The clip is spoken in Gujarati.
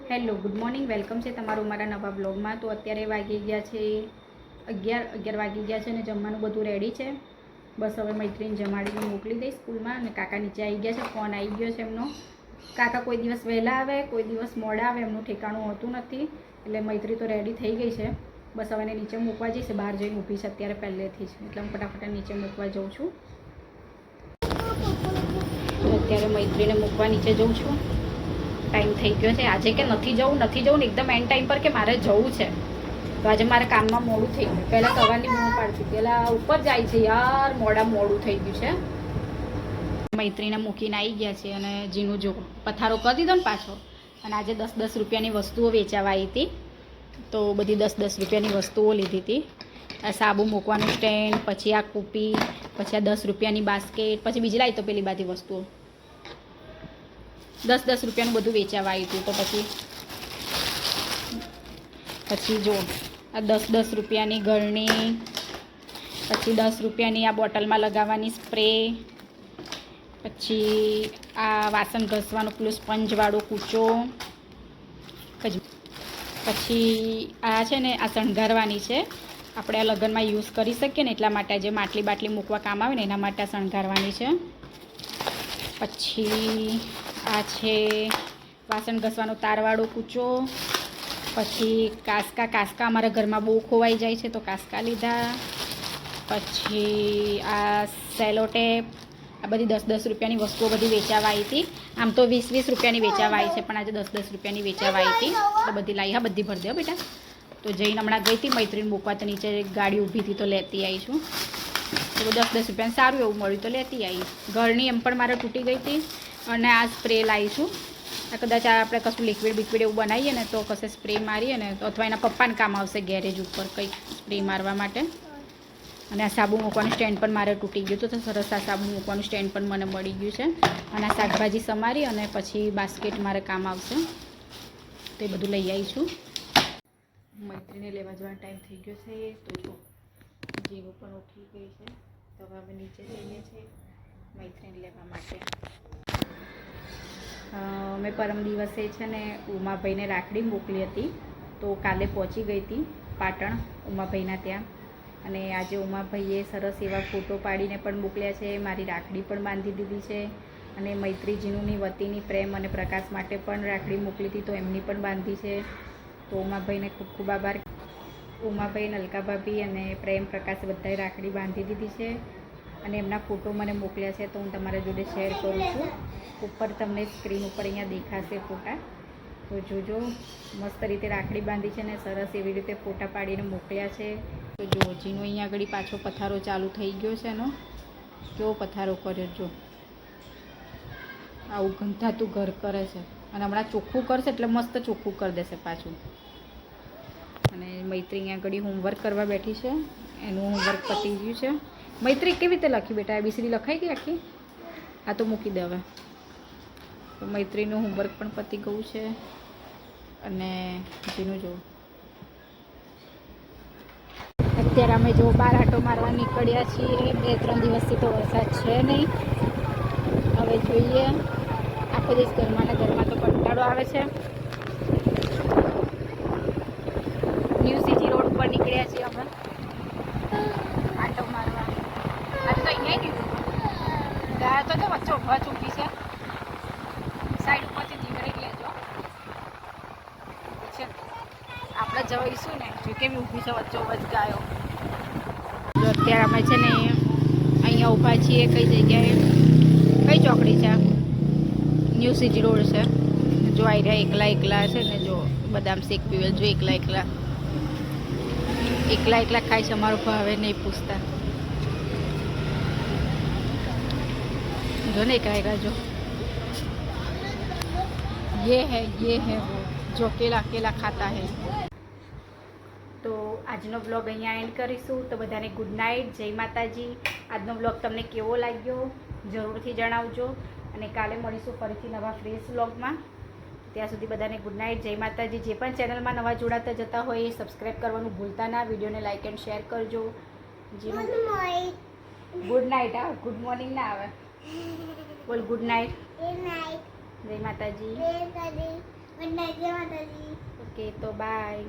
હેલો ગુડ મોર્નિંગ, વેલકમ છે તમારું મારા નવા બ્લોગમાં। તો અત્યારે વાગી ગયા છે 11 વાગી ગયા છે અને જમવાનું બધું રેડી છે। બસ હવે મૈત્રીને જમાડીને મોકલી દઈ સ્કૂલમાં અને કાકા નીચે આવી ગયા છે। ફોન આવી ગયો છે એમનો। કાકા કોઈ દિવસ વહેલા આવે, કોઈ દિવસ મોડા આવે, એમનું ઠેકાણું હોતું નથી। એટલે મૈત્રી તો રેડી થઈ ગઈ છે। બસ હવે એને નીચે મૂકવા જઈશ। બહાર જઈને ઊભી છે અત્યારે પહેલેથી જ, એટલે હું ફટાફટ નીચે મૂકવા જાઉં છું। અત્યારે મૈત્રીને મૂકવા નીચે જઉં છું। टाइम थी गयो है। आज के नहीं जવું ने एकदम एंड टाइम पर के मारे जવું है, तो आज मारे काम में मोड़ू थी गયું। पहला सवाરની બૂમ પાડતી, પેલા ઉપર જાય છે યાર, મોડું થઈ ગયું છે। મૈત્રીને મૂકીને આવી ગયા છે અને જીનું જો પથારો કરી દીધો ને પાછો। અને આજે 10-10 રૂપિયાની વસ્તુઓ વેચાવા આવી હતી, તો બધી 10-10 રૂપિયાની વસ્તુઓ લીધી હતી। આ સાબુ મૂકવાનું સ્ટેન્ડ, પછી આ કૂપી, પછી આ 10 રૂપિયાની બાસ્કેટ, પછી બીજી લાવી તો પેલી બધી વસ્તુઓ 10-10 રૂપિયાનું બધું વેચાવા આવ્યું હતું। તો પછી જો આ 10-10 રૂપિયાની ગળણી, પછી 10 રૂપિયાની આ બોટલમાં લગાવવાની સ્પ્રે, પછી આ વાસણ ઘસવાનો પેલું સ્પંજવાળો કૂચો, પછી આ છે ને આ શણગારવાની છે, આપણે આ લગ્નમાં યુઝ કરી શકીએ ને એટલા માટે, જે માટલી બાટલી મૂકવા કામ આવે ને એના માટે આ શણગારવાની છે। પછી આ છે વાસણ ઘસવાનો તારવાળો કૂચો, પછી કાસ્કા અમારા ઘરમાં બહુ ખોવાઈ જાય છે તો કાસ્કા લીધા, પછી આ સેલો ટેપ, આ બધી 10-10 રૂપિયાની વસ્તુઓ બધી વેચાવા આવી હતી। આમ તો 20-20 રૂપિયાની વેચાવા આવી છે, પણ આજે 10-10 રૂપિયાની વેચાવા આવી હતી તો બધી લાવી। હા, બધી ભરી દો બેટા। તો જઈને હમણાં ગઈ હતી મૈત્રીને મૂકવા, તો નીચે ગાડી ઊભી હતી તો લેતી આવી છું। તો 10-10 રૂપિયાનું સારું એવું મળ્યું તો લેતી આવી। ઘરની એમ પણ મારે તૂટી ગઈ હતી અને આ સ્પ્રે લાવીશું। આ કદાચ આપણે કશું લિક્વિડ બિક્વિડ એવું બનાવીએ ને તો કશે સ્પ્રે મારીએ ને તો, અથવા એના પપ્પાને કામ આવશે ગેરેજ ઉપર કંઈક સ્પ્રે મારવા માટે। અને આ સાબુ મૂકવાનું સ્ટેન્ડ પણ મારે તૂટી ગયું હતું, તો સરસ આ સાબુ મૂકવાનું સ્ટેન્ડ પણ મને મળી ગયું છે। અને આ શાકભાજી સમારી અને પછી બાસ્કેટ મારે કામ આવશે, તો એ બધું લઈ આવી છું। મૈત્રીને લેવા જવાનો ટાઈમ થઈ ગયો છે, તો જો જીવું પણ ઉઠી ગઈ છે, તો હવે અમે નીચે જઈએ છીએ મૈત્રીને લેવા માટે। મેં પરમ દિવસે છે ને ઉમાભાઈને રાખડી મોકલી હતી, તો કાલે પહોંચી ગઈ હતી પાટણ ઉમાભાઈના ત્યાં। અને આજે ઉમાભાઈએ સરસ એવા ફોટો પાડીને પણ મોકલ્યા છે, મારી રાખડી પણ બાંધી દીધી છે। અને મૈત્રીજીનુંની વતીની પ્રેમ અને પ્રકાશ માટે પણ રાખડી મોકલી હતી, તો એમની પણ બાંધી છે। તો ઉમાભાઈને ખૂબ ખૂબ આભાર। ઉમાભાઈ, નલકા ભાભી અને પ્રેમ પ્રકાશ બધાએ રાખડી બાંધી દીધી છે અને એમના ફોટો મને મોકલ્યા છે, તો હું તમારા જોડે શેર કરું છું। ઉપર તમને સ્ક્રીન ઉપર અહીંયા દેખાશે ફોટા, તો જોજો। મસ્ત રીતે રાખડી બાંધી છે ને સરસ એવી રીતે ફોટા પાડીને મોકલ્યા છે। તો જો જીનો અહીંયા આગળ પાછો પથારો ચાલુ થઈ ગયો છે એનો, કેવો પથારો કર્યો જો, આવું ગંધાતું ઘર કરે છે અને હમણાં ચોખ્ખું કરશે એટલે મસ્ત ચોખ્ખું કરી દેશે પાછું। અને મૈત્રી અહીંયા આગળ હોમવર્ક કરવા બેઠી છે, એનું હોમવર્ક પતી ગયું છે। મૈત્રી કેવી રીતે લખી બેટા? ABCD લખાઈ ગઈ આખી? આ તો મૂકી દે હવે। તો મૈત્રીનું હોમવર્ક પણ પતી ગયું છે અને જીનું જો અત્યારે અમે જો બહાર આટો મારવા નીકળ્યા છીએ। 2-3 દિવસથી તો વરસાદ છે નહીં, હવે જોઈએ। આખો દિવસ ઘરમાં તો કંટાળો આવે છે। ન્યૂ સિટી રોડ ઉપર નીકળ્યા છીએ અમે આટો મારવા। આજે તો અહીંયા નહીં ગયા તો વચ્ચે ઊભા ચૂકી છે, સાઈડ ઉપરથી ધીરે લેજો છે, આપણે જઈશું ને જો કેમ ઊભી છે વચ્ચે વચ ગાયો। જો અત્યારે અમે છે ને અહીંયા ઊભા છીએ, કઈ જગ્યાએ, કઈ ચોકડી છે? ન્યૂ સિટી રોડ છે। જો આવી રહ્યા એકલા છે ને, જો બદામ શેક પીવે, જો એકલા ખાય છે, અમારો ભાવે નહીં પૂછતા। जो नहीं कहेगा जो ये है वो जो अकेला खाता है। तो આજનો બ્લોગ અહીંયા એન્ડ કરીશું। તો બધાને ગુડ નાઇટ, જય માતાજી। આજનો બ્લોગ તમને કેવો લાગ્યો જરૂરથી જણાવજો, અને કાલે મળીશું ફરીથી નવા ફ્રેશ બ્લોગમાં। ત્યાં સુધી બધાને ગુડ નાઇટ, જય માતાજી। જે પણ ચેનલમાં નવા જોડાતા જતા હોય એ સબસ્ક્રાઈબ કરવાનું ભૂલતા ના, વિડીયોને લાઇક એન્ડ શેર કરજો। Good night. હા, ગુડ મોર્નિંગ ના આવે, બોલ ગુડ નાઇટ, જય માતાજી। ઓકે તો બાય.